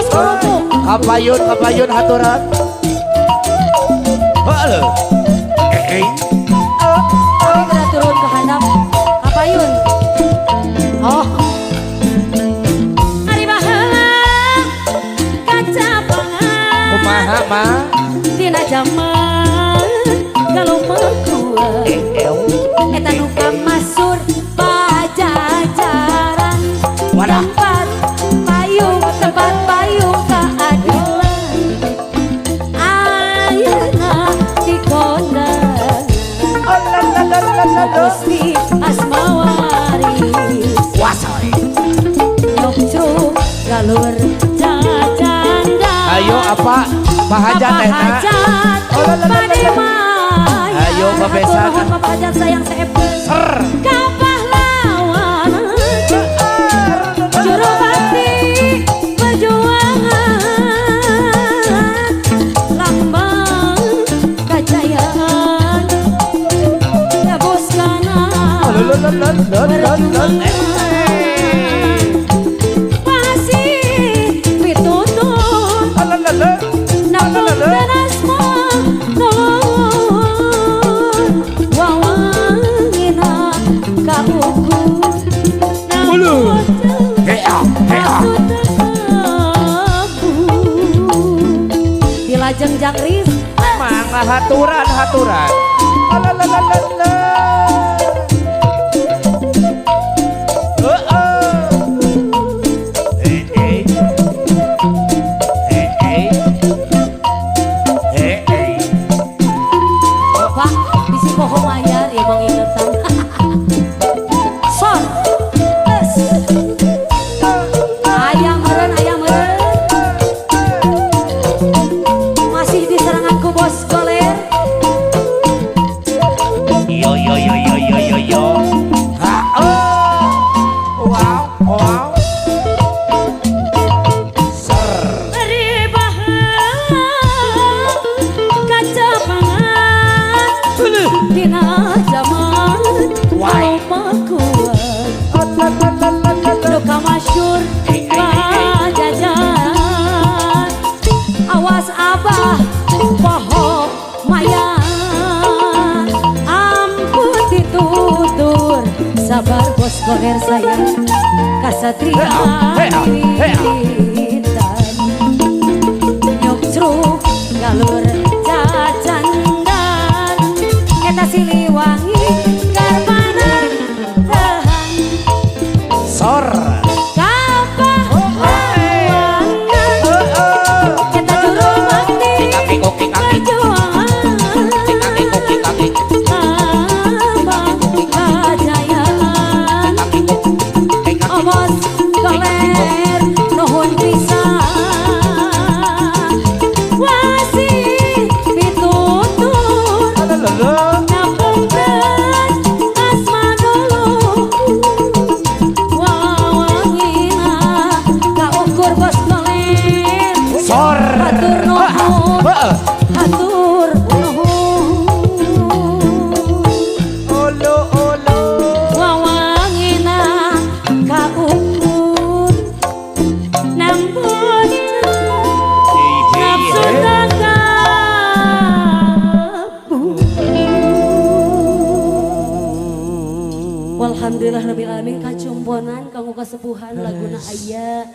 bos kerupuk. Kapayun haturan. Halo. Kami udah turun ke handap. Kapayun. Oh. Ari baheula kaca pangan. Kumaha mah? Dina jaman kalau mekuat. Eta nu kamasur pajajaran. Wadah. Tempat payung keadilan. Ayeuna di kondangan Gusti Asmawaris. Wasai. Nyok cuk galur jajanda. Ayo apa? Pahajat teh na. Pahajat pade maya. Ayo babesan. Pahajat sayang seepeuh. Ser. Kapahlawan juru bakti perjuangan lambang kejayaan nebuskan perjuangan masih pitutur namun asma nolong wawangina kaukur namun dilajeng jangris Mangga haturan. Alalalala. Pak bisi poho mayar ya bang ingetan sor ayam meren masih diseranganku bos goler. Yo. Wow. Ser. Ari baheula kaca pangan dina zaman loba kuat nu kamasyur pajajaran. Awas abah poho mayan ampun ditutur sabar bos goler sayang kasatria wiritan nyok cruk galur jajandan eta Siliwangi garbana tahan Sor. kapahlawan eta juru bakti perjuangan lambang kejayaan. Bos goler nuhun pisan wasih pitutur nyambungkeun asma dulu wawangina kaukur bos goler. Sor. Hatur nuhun Olo. wawangina kaukur nambut nafsu tagabu. Walhamdulillah rabbil alamin kacumponan kanggo kasepuhan laguna aya